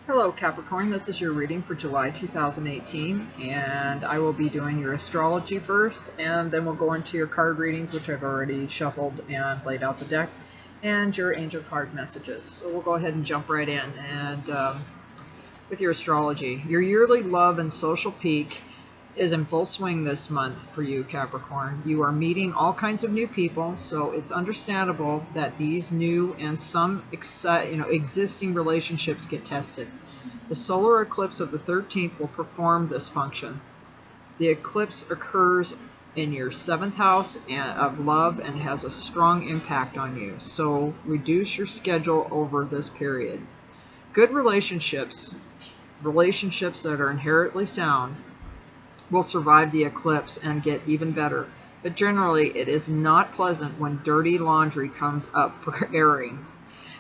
Hello Capricorn, this is your reading for July 2018, and I will be doing your astrology first, and then we'll go into your card readings, which I've already shuffled and laid out the deck, and your angel card messages. So we'll go ahead and jump right in. And with your astrology, your yearly love and social peak is in full swing this month for you, Capricorn. You are meeting all kinds of new people, so it's understandable that these new and some existing relationships get tested. The solar eclipse of the 13th will perform this function. The eclipse occurs in your 7th house of love and has a strong impact on you, so reduce your schedule over this period. Good relationships that are inherently sound, will survive the eclipse and get even better. But generally, it is not pleasant when dirty laundry comes up for airing.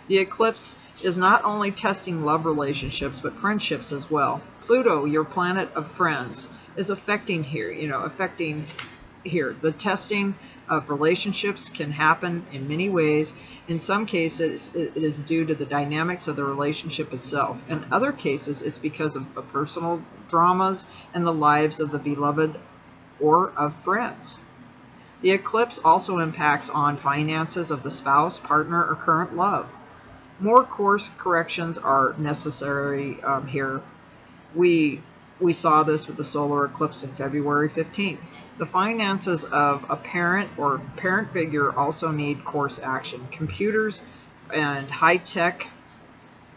The eclipse is not only testing love relationships, but friendships as well. Pluto, your planet of friends, is affecting here. The testing of relationships can happen in many ways. In some cases, it is due to the dynamics of the relationship itself. In other cases, it's because of personal dramas and the lives of the beloved or of friends. The eclipse also impacts on finances of the spouse, partner, or current love. More course corrections are necessary here. We saw this with the solar eclipse on February 15th. The finances of a parent or parent figure also need course action. Computers and high-tech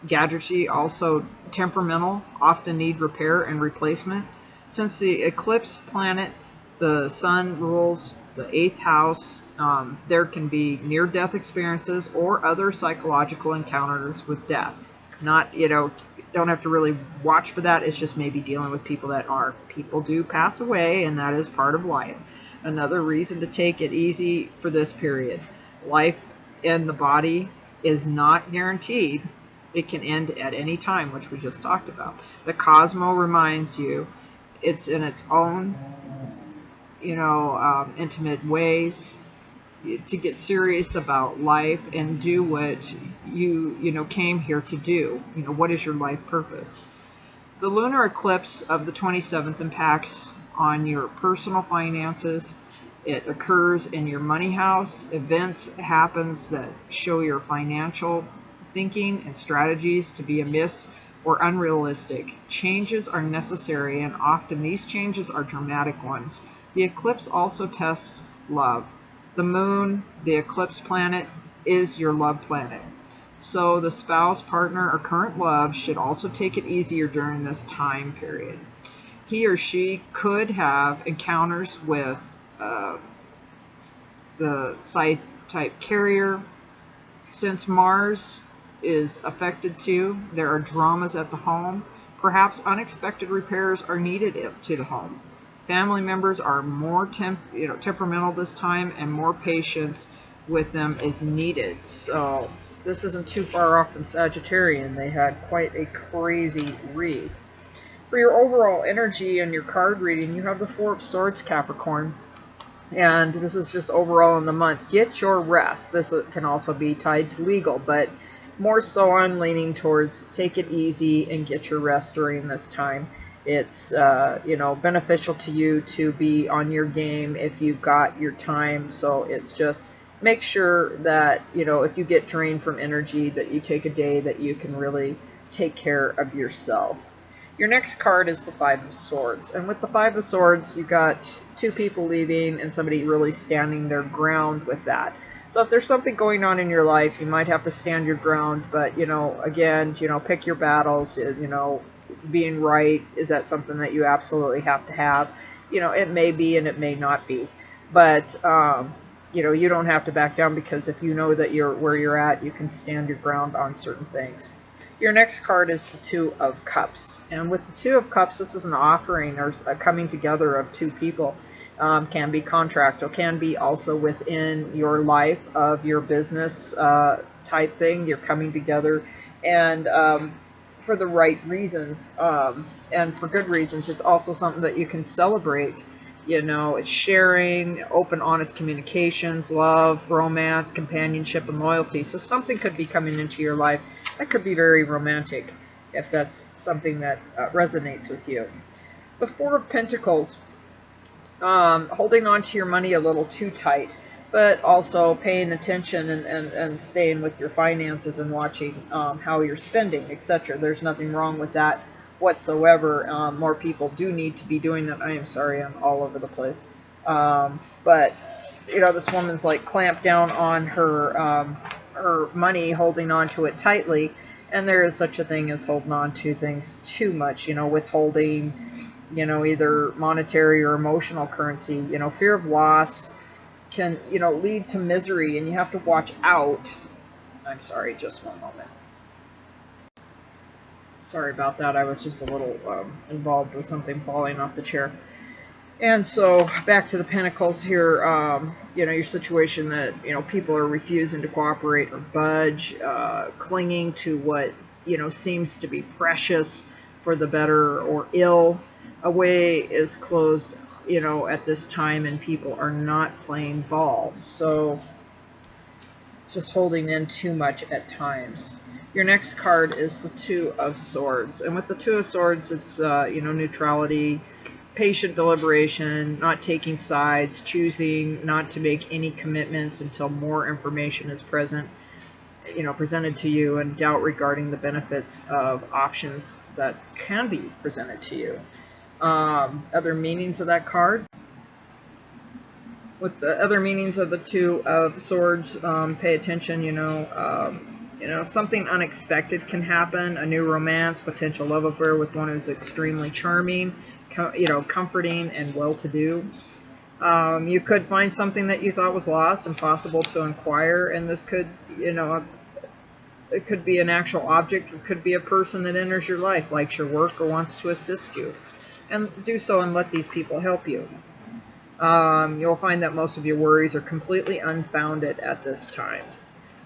gadgetry, also temperamental, often need repair and replacement. Since the eclipse planet, the sun, rules the 8th house, there can be near-death experiences or other psychological encounters with death. Not, don't have to really watch for that. It's just maybe dealing with people that are. People do pass away, and that is part of life. Another reason to take it easy for this period. Life in the body is not guaranteed. It can end at any time, which we just talked about. The Cosmo reminds you it's in its own, intimate ways to get serious about life and do what you came here to do. What is your life purpose? The lunar eclipse of the 27th impacts on your personal finances. It occurs in your money house. Events happens that show your financial thinking and strategies to be amiss or unrealistic. Changes are necessary, and often these changes are dramatic ones. The eclipse also tests love. The moon, the eclipse planet, is your love planet. So the spouse, partner, or current love should also take it easier during this time period. He or she could have encounters with the Scythe-type carrier. Since Mars is affected too, there are dramas at the home. Perhaps unexpected repairs are needed to the home. Family members are more temperamental this time, and more patience with them is needed. So this isn't too far off from Sagittarian. They had quite a crazy read. For your overall energy and your card reading, you have the Four of Swords, Capricorn. And this is just overall in the month. Get your rest. This can also be tied to legal, but more so I'm leaning towards take it easy and get your rest during this time. It's beneficial to you to be on your game if you've got your time. So it's just make sure that if you get drained from energy, that you take a day that you can really take care of yourself. Your next card is the Five of Swords, and with the Five of Swords you got two people leaving and somebody really standing their ground with that. So if there's something going on in your life, you might have to stand your ground, but again, pick your battles. Being right, is that something that you absolutely have to have? It may be and it may not be, but you don't have to back down, because if you know that you're where you're at, you can stand your ground on certain things. Your next card is the Two of Cups, and with the Two of Cups, this is an offering or a coming together of two people. Can be contractual, can be also within your life of your business type thing. You're coming together, and for the right reasons, and for good reasons. It's also something that you can celebrate. It's sharing, open, honest communications, love, romance, companionship, and loyalty. So something could be coming into your life that could be very romantic. if that's something that resonates with you. The Four of Pentacles, holding on to your money a little too tight, but also paying attention and staying with your finances and watching how you're spending, etc. There's nothing wrong with that whatsoever. More people do need to be doing that. I am sorry, I'm all over the place. But, you know, this woman's like clamped down on her money, holding on to it tightly, and there is such a thing as holding on to things too much, you know, withholding, you know, either monetary or emotional currency. You know, fear of loss can, you know, lead to misery, and you have to watch out. I'm sorry, just one moment. Sorry about that. I was just a little involved with something falling off the chair. And so back to the Pentacles here, you know, your situation that, you know, people are refusing to cooperate or budge, clinging to what, you know, seems to be precious for the better or ill. A way is closed, you know, at this time, and people are not playing ball. So just holding in too much at times. Your next card is the Two of Swords. And with the Two of Swords, it's, you know, neutrality, patient deliberation, not taking sides, choosing not to make any commitments until more information is presented to you, and doubt regarding the benefits of options that can be presented to you. Other meanings of that card. With the other meanings of the Two of Swords, pay attention, you know, something unexpected can happen, a new romance, potential love affair with one who's extremely charming, you know, comforting and well-to-do. You could find something that you thought was lost, impossible to acquire, and this could, you know, it could be an actual object, it could be a person that enters your life, likes your work, or wants to assist you. And do so and let these people help you. You'll find that most of your worries are completely unfounded at this time.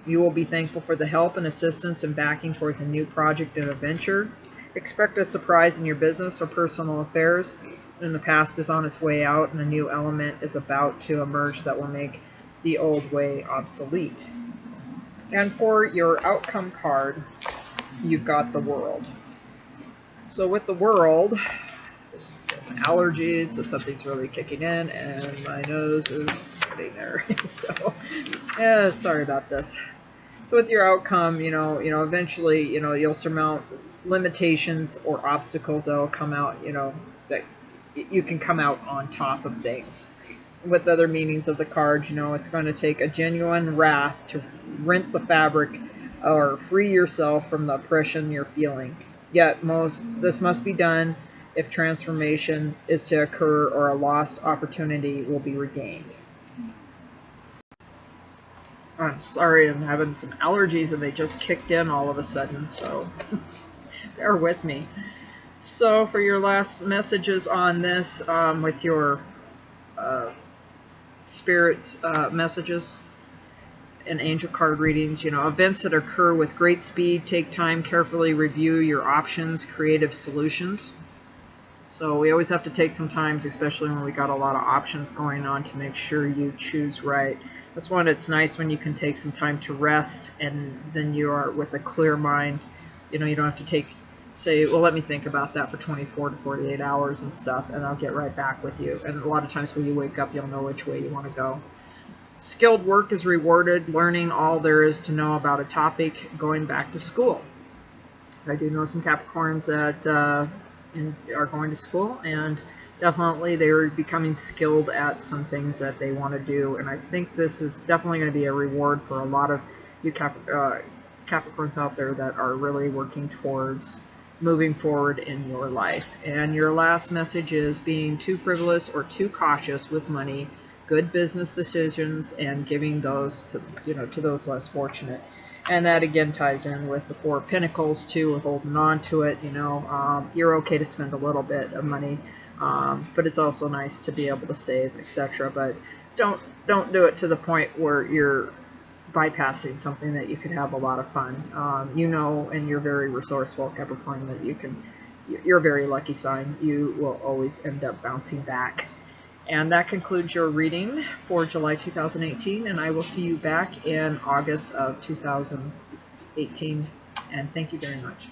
You will be thankful for the help and assistance and backing towards a new project and adventure. Expect a surprise in your business or personal affairs. And the past is on its way out, and a new element is about to emerge that will make the old way obsolete. And for your outcome card, you've got the World. So with the World, allergies, so something's really kicking in, and my nose is getting there. So, yeah, sorry about this. So with your outcome, you know, eventually, you know, you'll surmount limitations or obstacles that will come out, you know, that you can come out on top of things. With other meanings of the card, you know, it's going to take a genuine wrath to rent the fabric or free yourself from the oppression you're feeling. Yet this must be done if transformation is to occur, or a lost opportunity will be regained. I'm sorry, I'm having some allergies and they just kicked in all of a sudden, so bear with me. So for your last messages on this, with your spirit messages and angel card readings, you know, events that occur with great speed, take time, carefully review your options, creative solutions. So we always have to take some time, especially when we got a lot of options going on, to make sure you choose right. That's when it's nice when you can take some time to rest, and then you are with a clear mind. You know, you don't have to say, well, let me think about that for 24 to 48 hours and stuff, and I'll get right back with you. And a lot of times when you wake up, you'll know which way you want to go. Skilled work is rewarded, learning all there is to know about a topic, going back to school. I do know some Capricorns that are going to school, and definitely they're becoming skilled at some things that they want to do, and I think this is definitely going to be a reward for a lot of you Capricorns out there that are really working towards moving forward in your life. And your last message is being too frivolous or too cautious with money, good business decisions, and giving those to, you know, to those less fortunate. And that again ties in with the Four of Pentacles too, with holding on to it. You know, you're okay to spend a little bit of money, but it's also nice to be able to save, etc. But don't do it to the point where you're bypassing something that you could have a lot of fun. You know, and you're very resourceful, Capricorn, that you're a very lucky sign. You will always end up bouncing back. And that concludes your reading for July 2018, and I will see you back in August of 2018, and thank you very much.